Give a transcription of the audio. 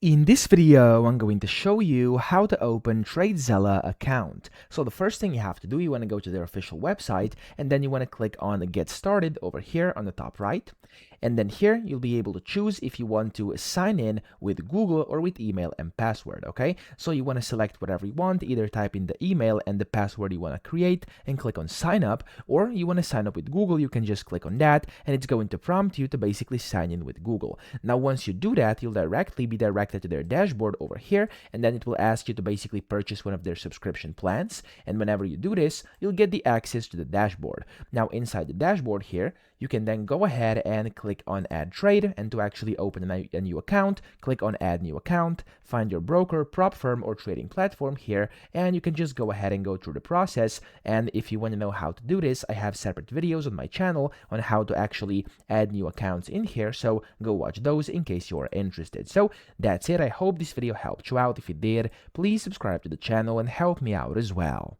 In this video, I'm going to show you how to open TradeZella account. So the first thing you have to do, you want to go to their official website, and then you want to click on Get Started over here on the top right. And then here, you'll be able to choose if you want to sign in with Google or with email and password, okay? So you want to select whatever you want, either type in the email and the password you want to create and click on sign up, or you want to sign up with Google, you can just click on that, and it's going to prompt you to basically sign in with Google. Now, once you do that, you'll directly be directed to their dashboard over here, and then it will ask you to basically purchase one of their subscription plans. And whenever you do this, you'll get the access to the dashboard. Now, inside the dashboard here, you can then go ahead and click on add trade, and to actually open a new account, click on add new account, find your broker, prop firm, or trading platform here, and you can just go ahead and go through the process. And if you want to know how to do this, I have separate videos on my channel on how to actually add new accounts in here, so go watch those in case you're interested. So that's it. I hope this video helped you out. If it did, please subscribe to the channel and help me out as well.